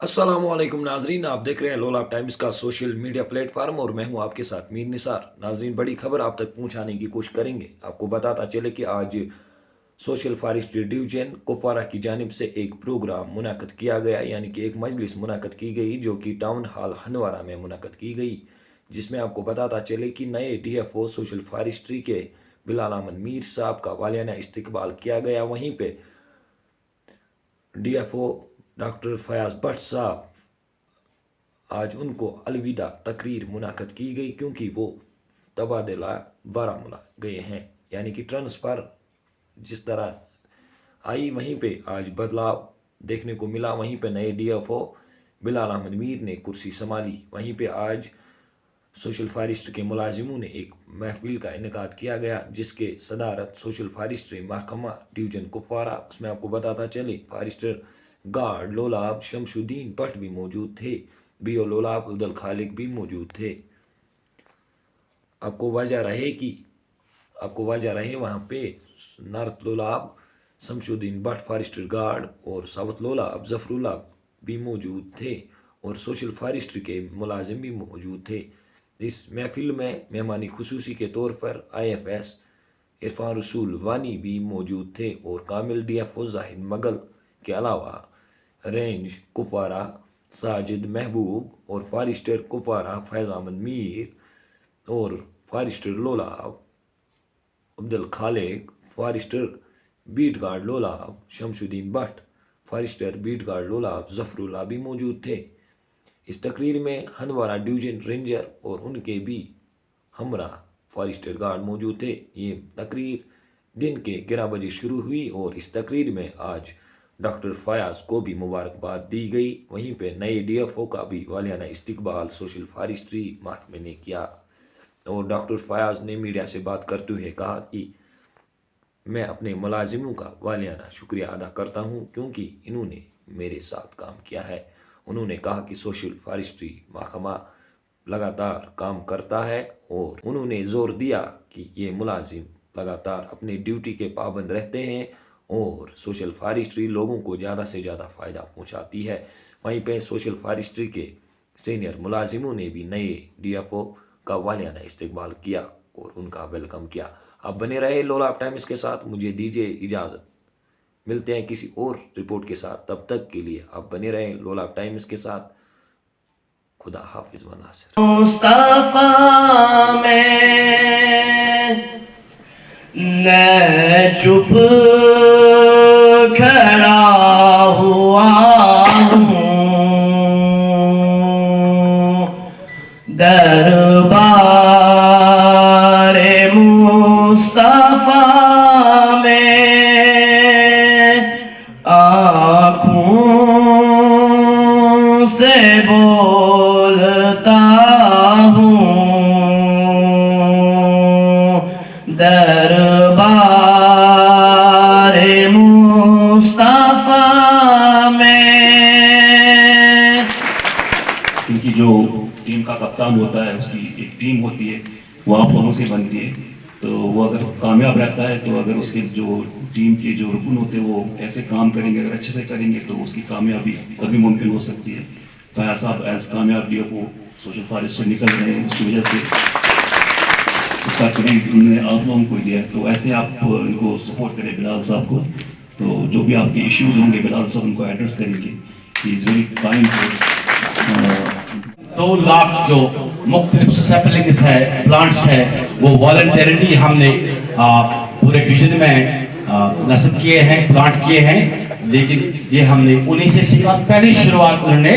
अस्सलामुअलैकुम नाजरीन, आप देख रहे हैं लोलाब टाइम्स का सोशल मीडिया प्लेटफार्म और मैं हूं आपके साथ मीर निसार। नाजरीन, बड़ी खबर आप तक पहुंचाने की कोशिश करेंगे। आपको बताता चले कि आज सोशल फॉरेस्ट्री डिवीजन कुपवारा की जानिब से एक प्रोग्राम मुनाकद किया गया, यानी कि एक मजलिस मुनाकद की गई जो कि टाउन हॉल हंदवारा में मुनाकद की गई, जिसमें आपको बताता चले कि नए डीएफओ सोशल फॉरेस्ट्री के बिलाल अहमद मीर साहब का वालियाना इस्तकबाल किया गया। वहीं पे डीएफओ डॉक्टर फयाज भट्ट साहब, आज उनको अलविदा तकरीर मुनाकद की गई क्योंकि वो तबादला बारामूला गए हैं, यानी कि ट्रांसफ़र जिस तरह आई वहीं पे आज बदलाव देखने को मिला। वहीं पे नए डीएफओ बिलाल अहमद मीर ने कुर्सी संभाली। वहीं पे आज सोशल फॉरेस्ट्री के मुलाजिमों ने एक महफिल का इनेकाद किया गया जिसके सदारत सोशल फॉरेस्ट्री महकमा डिवीजन कुपवारा, उसमें आपको बताता चले फॉरेस्टर गार्ड लोलाब शमशुद्दीन भट्ट भी मौजूद थे, बीओ लोलाब अब्दुल खालिक भी मौजूद थे। आपको वजह रहे वहाँ पे north Lolab Shamsuddin Bhat forester guard और साउथ लोलाब जफरुल्ला भी मौजूद थे और सोशल फॉरेस्ट्री के मुलाजिम भी मौजूद थे। इस महफिल में मेहमानी खुसूसी के तौर पर IFS इरफान रसूल वानी भी मौजूद थे और कामिल डीएफओ जाहिद मगल के अलावा रेंज कुपवारा साजिद महबूब और फॉरेस्टर कुपवारा फैज़ अहमद मीर और forester Lolab Abdul Khaliq, forester beat guard Lolab Shamsuddin Bhat, forester beat guard Lolab Zafrulla भी मौजूद थे। इस तकरीर में हंदवारा डिवीजन रेंजर और उनके भी हमरा फॉरेस्टर गार्ड मौजूद थे। ये तकरीर दिन के 11 बजे शुरू हुई और इस तकरीर में आज डॉक्टर फयाज को भी मुबारकबाद दी गई। वहीं पे नए डीएफओ का भी वालियाना इस्तकबाल सोशल फॉरेस्ट्री महकमे ने किया और डॉक्टर फयाज ने मीडिया से बात करते हुए कहा कि मैं अपने मुलाजिमों का वालियाना शुक्रिया अदा करता हूं क्योंकि इन्होंने मेरे साथ काम किया है। उन्होंने कहा कि सोशल फॉरेस्ट्री महकमा लगातार काम करता है और उन्होंने जोर दिया कि ये मुलाजिम लगातार अपने ड्यूटी के पाबंद रहते हैं और सोशल फॉरेस्ट्री लोगों को ज़्यादा से ज़्यादा फ़ायदा पहुंचाती है। वहीं पे सोशल फॉरेस्ट्री के सीनियर मुलाजिमों ने भी नए डीएफओ का वालियाना इस्तकबाल किया और उनका वेलकम किया। आप बने रहे लोलाब टाइम्स के साथ, मुझे दीजिए इजाज़त। मिलते हैं किसी और रिपोर्ट के साथ, तब तक के लिए आप बने रहे लोलाब टाइम्स के साथ। खुदा हाफिज व नासिर। मुस्तफा में मैं चुप खड़ा हुआ हूँ, दरबारे मुस्तफा में आँखों से बोलता हूँ, दरबारे मुस्तफा में। क्योंकि जो टीम का कप्तान होता है उसकी एक टीम होती है, वो आप लोगों से बनती है, तो वो अगर कामयाब रहता है तो अगर उसके जो टीम के जो रुकन होते हैं वो कैसे काम करेंगे, अगर अच्छे से करेंगे तो उसकी कामयाबी तभी मुमकिन हो सकती है। फयाज साहब एज कामयाब डीएफओ सोशल फॉरेस्ट से निकल रहे हैं, उसकी वजह से उसका क्रेडिट उन्होंने आप लोगों को दिया, तो ऐसे आप इनको सपोर्ट करें बिलाल साहब को। तो जो भी आपके इश्यूज होंगे बिलाल साहब उनको एड्रेस करेंगे। He is very kind. 2 lakh जो मुख्तलिफ सैपलिंग्स है, प्लांट्स है, वो वॉलंटरीली हमने पूरे डिवीजन में नस्ब किए हैं, प्लांट किए हैं। लेकिन ये हमने उन्हीं से सीखा। पहली शुरुआत उन्होंने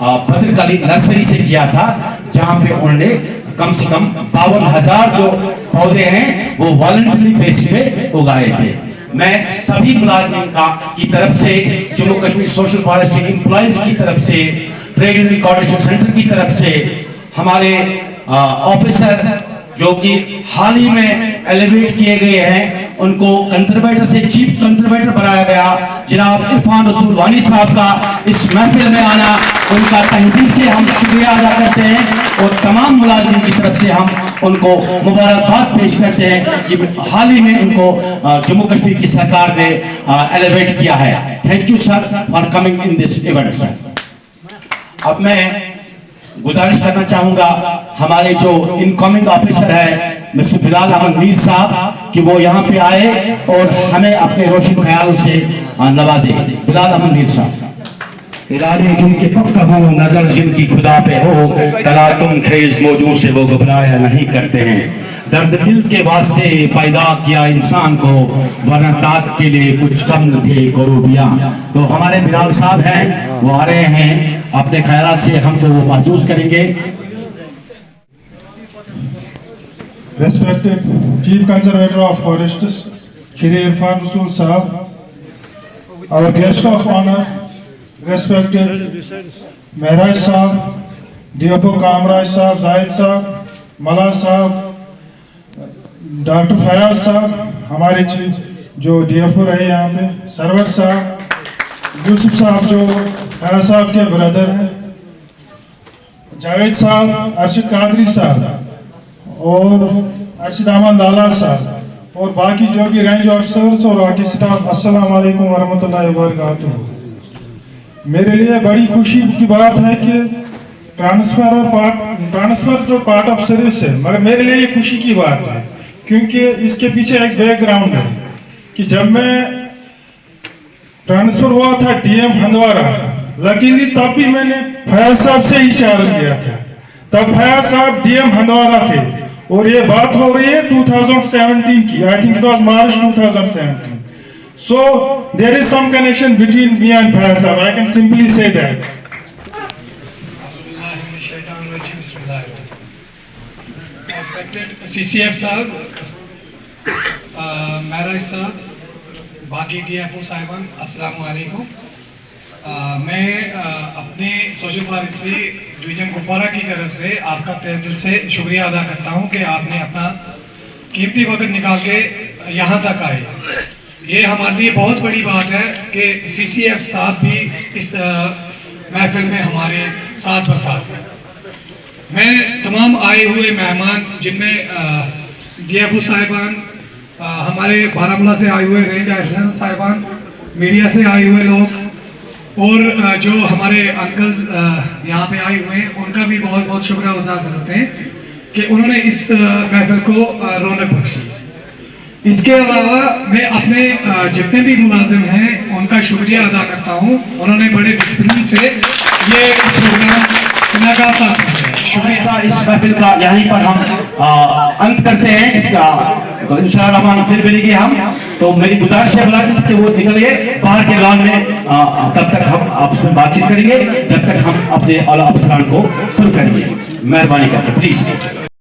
भद्रकाली नर्सरी से किया था, जहाँ पे उन्होंने कम से कम 52,000 जो पौधे हैं वो वॉलंटरी बेस पे उगाए थे। मैं सभी मुलाजिम की तरफ से, Jammu Kashmir social forestry employees की तरफ से, ट्रेड यूनियन कोऑर्डिनेशन सेंटर की तरफ से, हमारे ऑफिसर जो कि हाल ही में एलिवेट किए गए हैं, उनको कंजर्वेटर से चीफ कंजर्वेटर बनाया गया, जनाब इरफान रसूल वानी साहब का इस महफिल में आना, उनका तहे दिल से हम शुक्रिया अदा करते हैं और तमाम मुलाजिम की तरफ से हम उनको मुबारकबाद पेश करते हैं कि हाल ही में उनको जम्मू कश्मीर की सरकार ने एलिवेट किया है। Thank you sir for coming in this event sir. अब मैं गुजारिश करना चाहूंगा हमारे जो इनकमिंग ऑफिसर है मिस्टर बिलाल अहमद मीर साहब कि वो यहाँ पे आए और हमें अपने रोशन ख्यालों से नवाजे। बिलाल अहमद मीर साहब। इरादे जिनके पक्का हो, नजर जिनकी खुदा पे हो, तलातुम खेज मौजूद से वो घबराया नहीं करते हैं। दर्द दिल के वास्ते पैदा किया इंसान को, वरना तात के लिए कुछ कम न थे करूबियां। तो हमारे बिलाल साहब हैं, वो आ रहे हैं, अपने ख्यालात से हमको वो महसूस करेंगे। Respected Chief Conservator of Forests, Shri Irfan Rasool Sahab, our guest of honor, respected Mehraj Sahab, DFO Kamraj Sahab, Zahid Sahab, Mala Sahab, doctor Fayaz sahab, हमारे चीफ जो DFO रहे यहाँ पे, सरवर साहब, यूसुफ साहब जो फयाज साहब के ब्रदर हैं, जावेद साहब, अर्शद कादरी साहब और अर्शद अहमद लाला साहब और बाकी जो भी रेंज ऑफिसर्स और बाकी स्टाफ, अस्सलाम वालेकुम वरहमतुल्लाहि वबरकातुहू। मेरे लिए बड़ी खुशी की बात है कि ट्रांसफर जो पार्ट ऑफ सर्विस है, मगर मेरे लिए ये खुशी की बात है क्योंकि इसके पीछे एक बैकग्राउंड है कि जब मैं ट्रांसफर हुआ था DM हंदवारा, लकीली तब भी मैंने फयाज साहब से ही चार्ज लिया था। तब फयाज साहब DM हंदवारा थे और ये बात हो रही है 2017 की, I think it was March 2017। So there is some connection between me and Fayaz साहब, I can simply say that. Respected CCF साहब, महराज साहब, बाकी DFO साहिबान, अस्सलाम वालेकुम। मैं अपने सोशल फॉरेस्ट्री डिवीजन कुपवारा की तरफ से आपका तहे दिल से शुक्रिया अदा करता हूं कि आपने अपना कीमती वक्त निकाल के यहां तक आए। ये हमारे लिए बहुत बड़ी बात है कि CCF साहब भी इस महफिल में हमारे साथ व साथ हैं। मैं तमाम आए हुए मेहमान जिनमें DFO साहिबान, हमारे बारामूला से आए हुए रेंज ऑफिसर साहिबान, मीडिया से आए हुए लोग और जो हमारे अंकल यहाँ पे आए हुए हैं, उनका भी बहुत बहुत शुक्रिया अदा करते हैं कि उन्होंने इस महफिल को रौनक बख्शी। इसके अलावा मैं अपने जितने भी मुलाजिम हैं उनका शुक्रिया अदा करता हूँ, उन्होंने बड़े डिसिप्लिन से ये प्रोग्राम लगातार शुक्रिया। इस महफिल का यहीं पर हम अंत करते हैं। इसका तो इंशाअल्लाह फिर मिलेंगे हम। तो मेरी गुजारिश है बुला कि वो निकलिए बाहर के लॉन में, तब तक हम आपसे बातचीत करेंगे जब तक हम अपने आला अफसरान को सुन करेंगे। मेहरबानी करके प्लीज।